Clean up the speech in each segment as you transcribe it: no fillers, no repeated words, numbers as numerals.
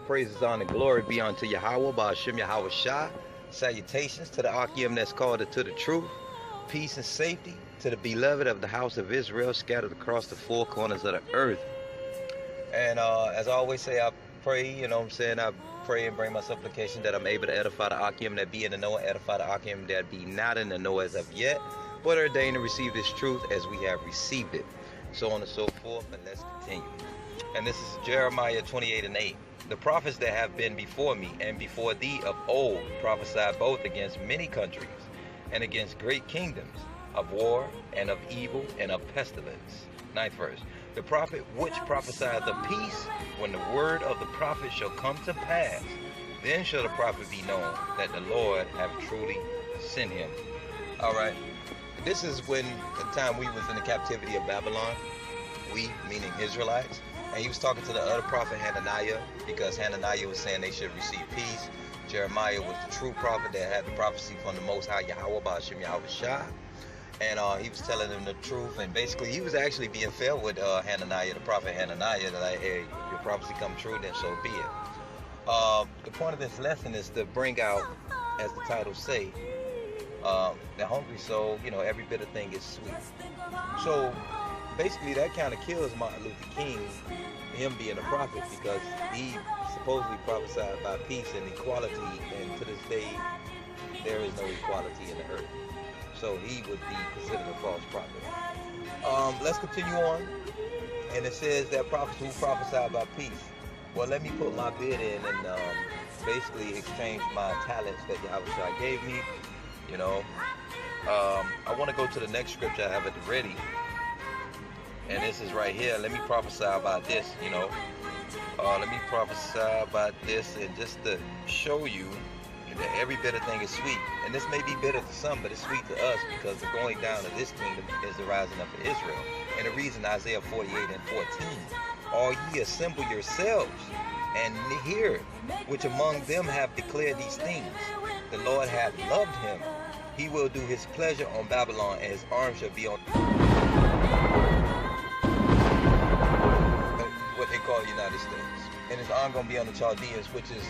praises, honor, glory be unto Yahweh, Ba'ashem Yahweh Shah. Salutations to the Akim that's called it to the truth. Peace and safety to the beloved of the house of Israel scattered across the four corners of the earth. And as I always say, I pray, you know what I'm saying, I pray and bring my supplication that I'm able to edify the Akim that be in the know, edify the Akim that be not in the know as of yet, but ordained to receive this truth as we have received it. So on and so forth, and let's continue. And this is Jeremiah 28:8. The prophets that have been before me and before thee of old prophesied both against many countries and against great kingdoms, of war and of evil and of pestilence. 9th verse. The prophet which prophesied the peace, when the word of the prophet shall come to pass, then shall the prophet be known that the Lord have truly sent him. All right. This is when the time we was in the captivity of Babylon. We, meaning Israelites. And he was talking to the other prophet Hananiah, because Hananiah was saying they should receive peace. Jeremiah was the true prophet that had the prophecy from the Most High Yahweh, Ba'ashem Yahweh Shah. And he was telling them the truth. And basically, he was actually being fair with Hananiah, the prophet Hananiah, that like, hey, your prophecy come true, then so be it. The point of this lesson is to bring out, as the title say, the hungry soul, you know, every bit of thing is sweet. So basically that kind of kills Martin Luther King, him being a prophet, because he supposedly prophesied about peace and equality, and to this day there is no equality in the earth. So he would be considered a false prophet. Let's continue on. And it says that prophets who prophesy about peace. Well, let me put my bid in and basically exchange my talents that Yahweh gave me. You know, I want to go to the next scripture I have at the ready. And this is right here. Let me prophesy about this, you know. Let me prophesy about this, and just to show you that every bitter thing is sweet. And this may be bitter to some, but it's sweet to us, because the going down of this kingdom is the rising up of Israel. And the reason Isaiah 48:14, all ye assemble yourselves and hear, which among them have declared these things. The Lord hath loved him. He will do his pleasure on Babylon, and his arm shall be on what they call the United States. And his arm going to be on the Chaldeans, which is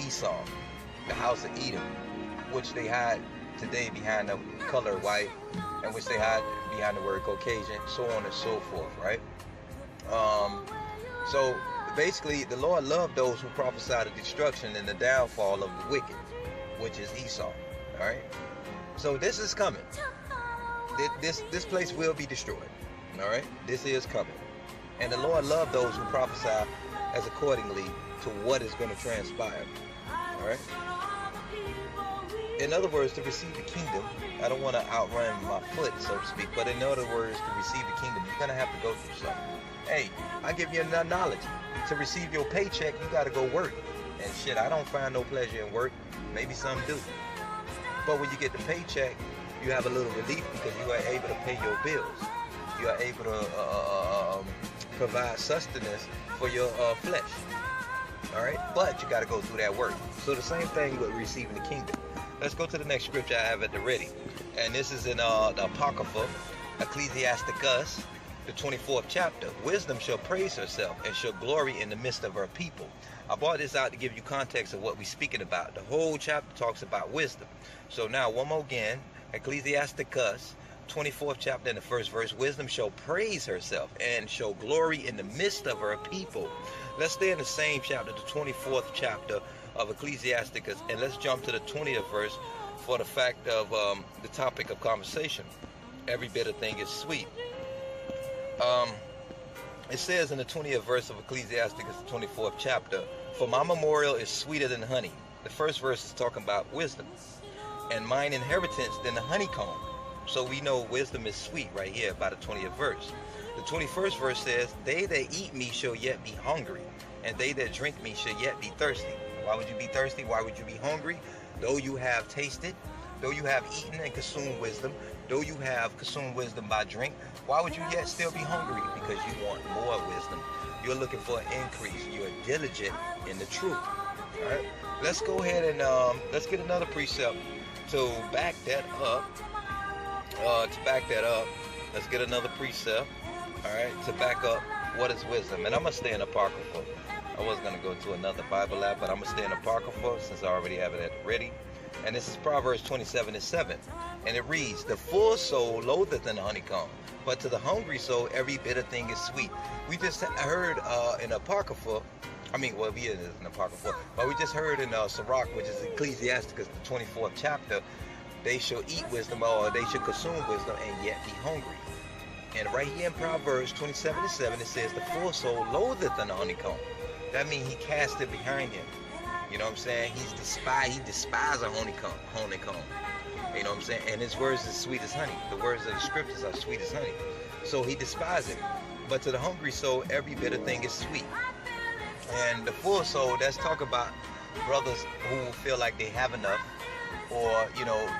Esau, the house of Edom, which they hide today behind the color white, and which they hide behind the word Caucasian, so on and so forth, right? So basically, the Lord loved those who prophesied the destruction and the downfall of the wicked, which is Esau, all right? So this is coming. This place will be destroyed, all right? This is coming. And the Lord loved those who prophesy as accordingly to what is going to transpire, all right? In other words, to receive the kingdom, I don't want to outrun my foot, so to speak, but in other words, to receive the kingdom, you're going to have to go through something. Hey, I give you enough knowledge. To receive your paycheck, you got to go work. And shit, I don't find no pleasure in work. Maybe some do. But when you get the paycheck, you have a little relief, because you are able to pay your bills. You are able to provide sustenance for your flesh. All right? But you got to go through that work. So the same thing with receiving the kingdom. Let's go to the next scripture I have at the ready. And this is in the Apocrypha, Ecclesiasticus, the 24th chapter. Wisdom shall praise herself and shall glory in the midst of her people. I brought this out to give you context of what we're speaking about. The whole chapter talks about wisdom. So now, one more again, Ecclesiasticus, 24th chapter in the first verse. Wisdom shall praise herself and shall glory in the midst of her people. Let's stay in the same chapter, the 24th chapter of Ecclesiasticus, and let's jump to the 20th verse for the fact of the topic of conversation. Every bit of thing is sweet. It says in the 20th verse of Ecclesiasticus, the 24th chapter, for my memorial is sweeter than honey. The first verse is talking about wisdom. And mine inheritance than the honeycomb. So we know wisdom is sweet right here by the 20th verse. The 21st verse says, they that eat me shall yet be hungry, and they that drink me shall yet be thirsty. Why would you be thirsty? Why would you be hungry? Though you have tasted, though you have eaten and consumed wisdom, though you have consumed wisdom by drink, why would you yet still be hungry? Because you want more wisdom. You're looking for an increase. You're diligent in the truth. All right. Let's go ahead and let's get another precept to back that up. Let's get another precept. All right, to back up what is wisdom? And I'm going to stay in Apocrypha. I was going to go to another Bible app, but I'm going to stay in Apocrypha since I already have it ready. And this is Proverbs 27:7. And it reads, the full soul loatheth in the honeycomb, but to the hungry soul every bitter thing is sweet. We just heard in Apocrypha, we in Apocrypha, but we just heard in Sirach, which is Ecclesiasticus, the 24th chapter, they shall eat wisdom, or they shall consume wisdom, and yet be hungry. And right here in Proverbs 27:7, it says, the full soul loatheth in the honeycomb. That means he cast it behind him. You know what I'm saying? He despises a honeycomb. You know what I'm saying? And his words is sweet as honey. The words of the scriptures are sweet as honey. So he despises it. But to the hungry soul, every bitter thing is sweet. And the full soul, that's talk about brothers who feel like they have enough, or,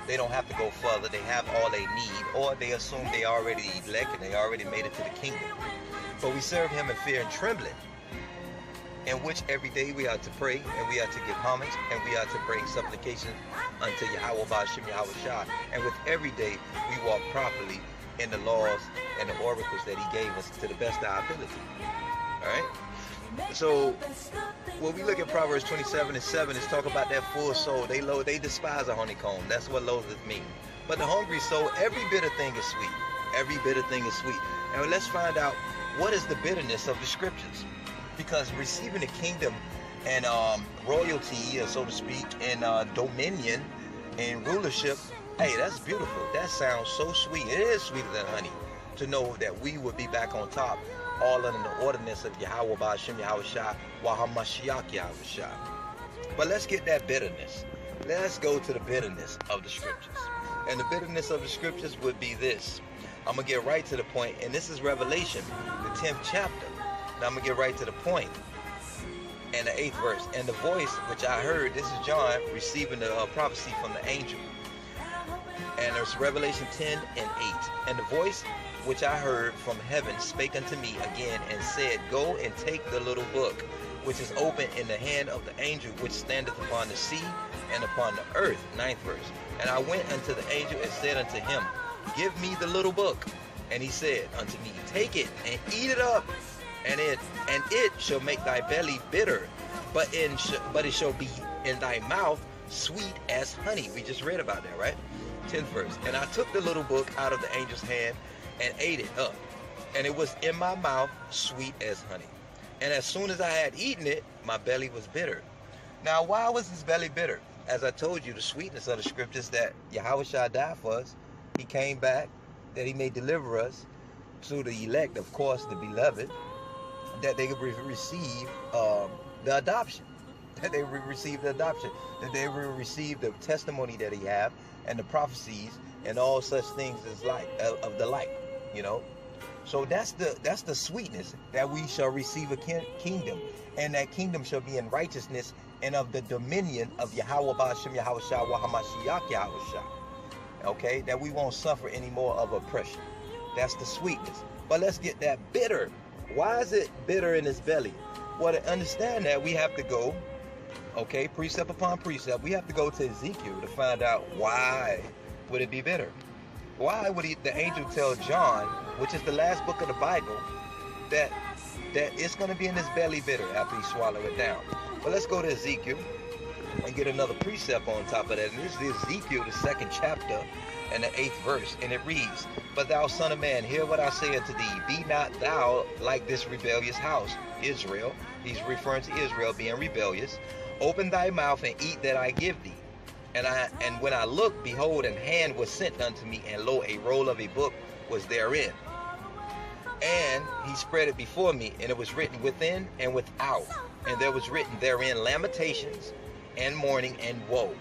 they don't have to go further. They have all they need, or they assume they already elected, they already made it to the kingdom. But we serve him in fear and trembling, in which every day we are to pray, and we are to give homage, and we are to bring supplication unto Yahweh Ba'Shem Yahweh Shah. And with every day we walk properly in the laws and the oracles that he gave us to the best of our ability. Alright? So when we look at Proverbs 27:7, it's talk about that full soul. They despise a honeycomb. That's what loatheth means. But the hungry soul, every bitter thing is sweet. Every bitter thing is sweet. And let's find out what is the bitterness of the scriptures. Because receiving the kingdom and royalty, so to speak, and dominion and rulership, hey, that's beautiful. That sounds so sweet. It is sweeter than honey to know that we would be back on top, all under the ordinance of Yahweh Ba'Shem Yahweh Shah, Wahamashiach Yahweh Shah. But let's get that bitterness. Let's go to the bitterness of the scriptures. And the bitterness of the scriptures would be this. I'm going to get right to the point, and this is Revelation, the 10th chapter. Now I'm going to get right to the point. And the 8th verse. And the voice which I heard, this is John receiving the prophecy from the angel. And there's Revelation 10 and 8. And the voice which I heard from heaven spake unto me again and said, go and take the little book, which is open in the hand of the angel which standeth upon the sea and upon the earth. 9th verse. And I went unto the angel and said unto him, give me the little book. And he said unto me, take it and eat it up. And it shall make thy belly bitter, but it shall be in thy mouth sweet as honey. We just read about that, right? 10th verse. And I took the little book out of the angel's hand and ate it up, and it was in my mouth sweet as honey. And as soon as I had eaten it, my belly was bitter. Now, why was his belly bitter? As I told you, the sweetness of the scriptures that Yahweh Shah died for us. He came back that he may deliver us to the elect, of course, the beloved, that they would receive the adoption, that they would receive the adoption, that they would receive the testimony that he have and the prophecies and all such things as like of the like, So that's the sweetness, that we shall receive a kingdom, and that kingdom shall be in righteousness and of the dominion of Yahweh Ba'Shem Yahweh Shah Wahamashiach Yahweh Shah. Okay, that we won't suffer any more of oppression. That's the sweetness. But let's get that bitter. Why is it bitter in his belly? Well, to understand that, we have to go, okay, precept upon precept. We have to go to Ezekiel to find out why would it be bitter. Why would the angel tell John, which is the last book of the Bible, that it's going to be in his belly bitter after he swallowed it down? Well, let's go to Ezekiel and get another precept on top of that. And this is Ezekiel, the 2nd chapter and the 8th verse. And it reads, but thou son of man, hear what I say unto thee. Be not thou like this rebellious house, Israel. He's referring to Israel being rebellious. Open thy mouth and eat that I give thee. And when I looked, behold, an hand was sent unto me, and lo, a roll of a book was therein. And he spread it before me, and it was written within and without. And there was written therein lamentations and mourning and woe.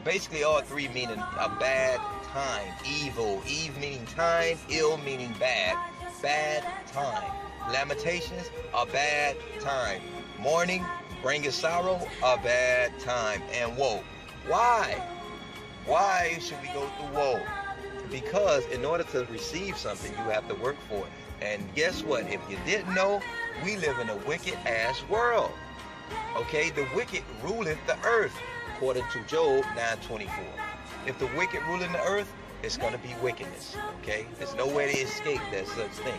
Basically, all three meaning a bad time. Evil. Eve meaning time. Ill meaning bad. Bad time. Lamentations, a bad time. Mourning, bringing sorrow, a bad time. And woe. Why? Why should we go through woe? Because in order to receive something, you have to work for it. And guess what? If you didn't know, we live in a wicked-ass world. Okay? The wicked ruleth the earth, according to Job 9:24. If the wicked rule in the earth, it's going to be wickedness, okay? There's no way to escape that such thing,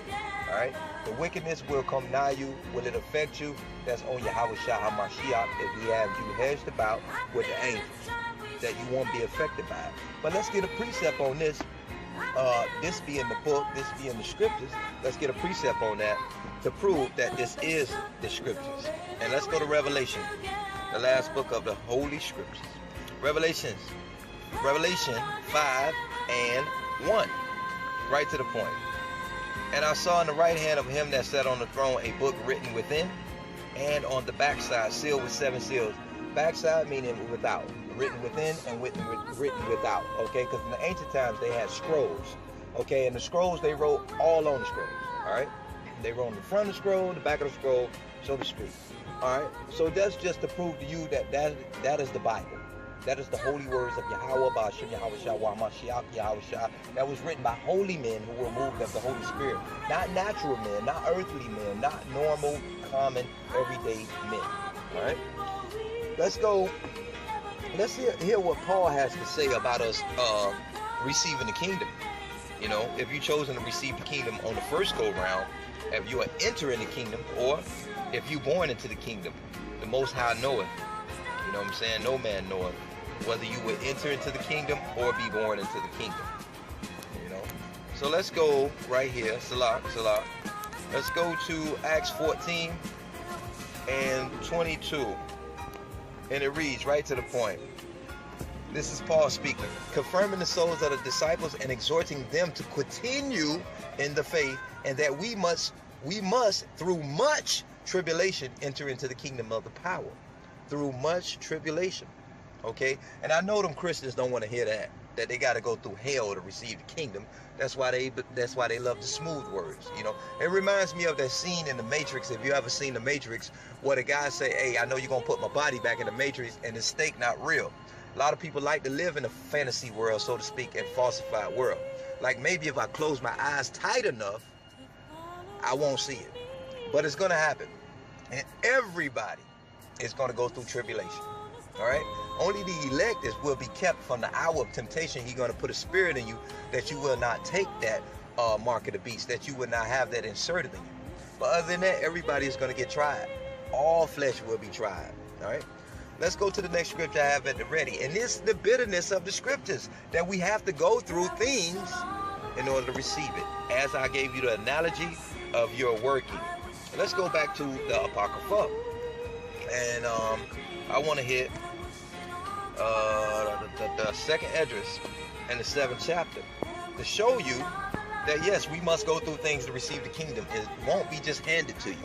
all right? The wickedness will come nigh you. Will it affect you? That's on Yahweh Shah HaMashiach if we have you hedged about with the angels, that you won't be affected by it. But let's get a precept on this. This being the book, this being the scriptures, let's get a precept on that to prove that this is the scriptures. And let's go to Revelation, the last book of the Holy Scriptures. Revelation 5 and 1, right to the point. And I saw in the right hand of him that sat on the throne a book written within and on the backside, sealed with 7 seals. Backside meaning without, written within and written without, okay? Because in the ancient times they had scrolls, okay? And the scrolls, they wrote all on the scrolls, all right? They wrote on the front of the scroll, the back of the scroll, so to speak, all right? So that's just to prove to you that is the Bible. That is the holy words of Yahweh, Ba'ashem, Yahweh Shah, Mashiach, Yahweh Shah. That was written by holy men who were moved of the Holy Spirit. Not natural men, not earthly men, not normal, common, everyday men. All right? Let's go. Let's hear what Paul has to say about us receiving the kingdom. You know, if you've chosen to receive the kingdom on the first go round, if you are entering the kingdom, or if you're born into the kingdom, the Most High knoweth. You know what I'm saying? No man knoweth whether you would enter into the kingdom or be born into the kingdom. You know? So let's go right here. Salah. Let's go to Acts 14 and 22. And it reads right to the point. This is Paul speaking. Confirming the souls of the disciples and exhorting them to continue in the faith, and that we must through much tribulation enter into the kingdom of the power. Through much tribulation. Okay? And I know them Christians don't want to hear that they got to go through hell to receive the kingdom. That's why they love the smooth words. You know, it reminds me of that scene in the Matrix. If you ever seen the Matrix, where the guy say, "Hey, I know you're gonna put my body back in the Matrix, and the stake not real." A lot of people like to live in a fantasy world, so to speak, and falsified world. Like maybe if I close my eyes tight enough, I won't see it. But it's gonna happen, and everybody is gonna go through tribulation. All right. Only the elect will be kept from the hour of temptation. He's going to put a spirit in you that you will not take that mark of the beast, that you will not have that inserted in you. But other than that, everybody is going to get tried. All flesh will be tried. All right. Let's go to the next scripture I have at the ready. And this is the bitterness of the scriptures, that we have to go through things in order to receive it. As I gave you the analogy of your working. Let's go back to the Apocrypha. And I want to hit the second Esdras and the 7th chapter to show you that yes, we must go through things to receive the kingdom. It won't be just handed to you.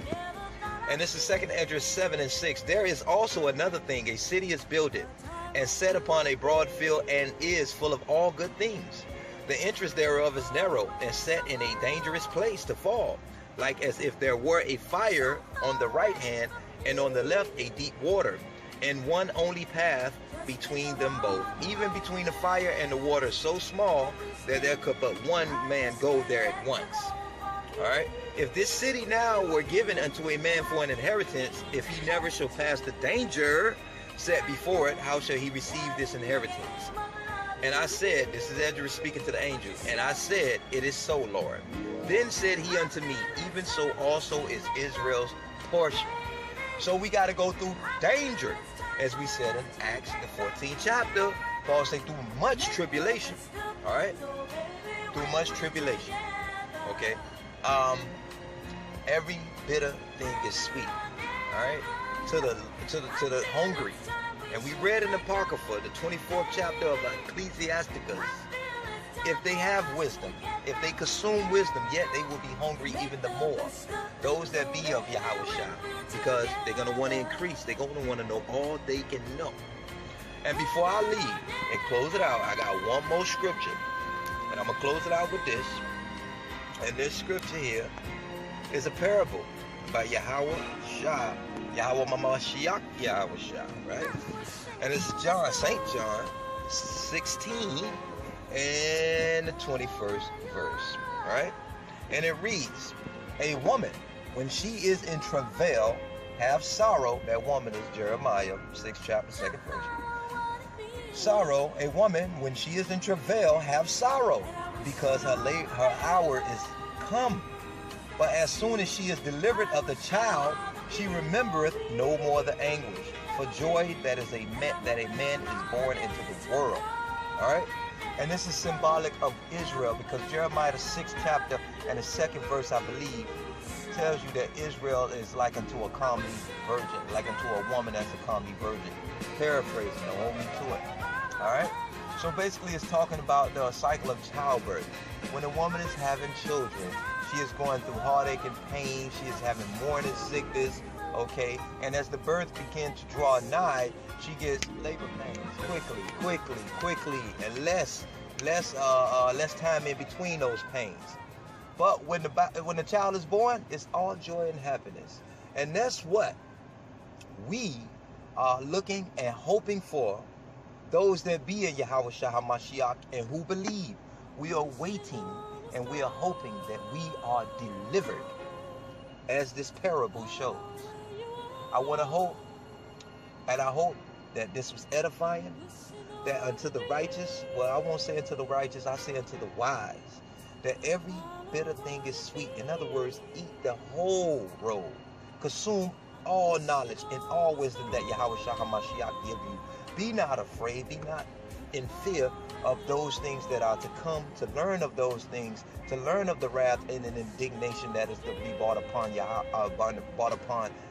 And this is 2nd Esdras 7 and 6. There is also another thing. A city is builded and set upon a broad field and is full of all good things. The entrance thereof is narrow and set in a dangerous place to fall, like as if there were a fire on the right hand and on the left a deep water, and one only path between them both, even between the fire and the water, so small that there could but one man go there at once. All right. If this city now were given unto a man for an inheritance, if he never shall pass the danger set before it, how shall he receive this inheritance? And I said, this is Esdras speaking to the angel, and I said, it is so, Lord. Then said he unto me, even so also is Israel's portion. So we got to go through danger, as we said in Acts, the 14th chapter. Paul said through much tribulation. All right, through much tribulation. Okay. Every bitter thing is sweet. All right, to the hungry. And we read in the Apocrypha, the 24th chapter of Ecclesiasticus, if they have wisdom, if they consume wisdom, yet they will be hungry even the more. Those that be of Yahweh Shah, because they're going to want to increase. They're going to want to know all they can know. And before I leave and close it out, I got one more scripture. And I'm going to close it out with this. And this scripture here is a parable by Yahweh Shah, Yahweh Mashiach, Yahweh Shah, right? And it's John, St. John 16 and the 21st verse, right? And it reads, a woman, when she is in travail, have sorrow. That woman is Jeremiah 6th chapter 2nd verse. sorrow, a woman, when she is in travail, have sorrow, because her hour is come. But as soon as she is delivered of the child, she remembereth no more the anguish for joy that a man is born into the world. All right? And this is symbolic of Israel, because Jeremiah, the 6th chapter and the 2nd verse, I believe, tells you that Israel is like unto a comely virgin, like unto a woman that's a comely virgin. Paraphrasing, don't hold me to it. All right? So basically it's talking about the cycle of childbirth. When a woman is having children, she is going through heartache and pain. She is having morning sickness, okay? And as the birth begins to draw nigh, she gets labor pains quickly, and less time in between those pains. But when the child is born, it's all joy and happiness. And that's what we are looking and hoping for. Those that be in Yahweh Shah HaMashiach and who believe, we are waiting and we are hoping that we are delivered, as this parable shows. I want to hope, and I hope that this was edifying, that unto the righteous, well, I won't say unto the righteous, I say unto the wise, that every bitter thing is sweet. In other words, eat the whole roll. Consume all knowledge and all wisdom that Yahweh Shah HaMashiach give you. Be not afraid, be not in fear of those things that are to come, to learn of those things, to learn of the wrath and an indignation that is to be brought upon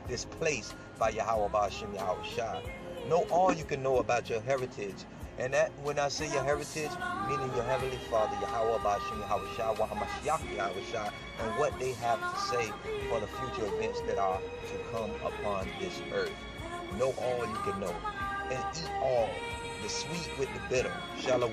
this place by Yahweh Ba'ashem Yahweh Shah. Know all you can know about your heritage. And that, when I say your heritage, meaning your Heavenly Father, Yahweh Ba'ashem Yahweh Shah, Wahamashiach Yahweh Shah, and what they have to say for the future events that are to come upon this earth. Know all you can know, and eat all, the sweet with the bitter. Shalom.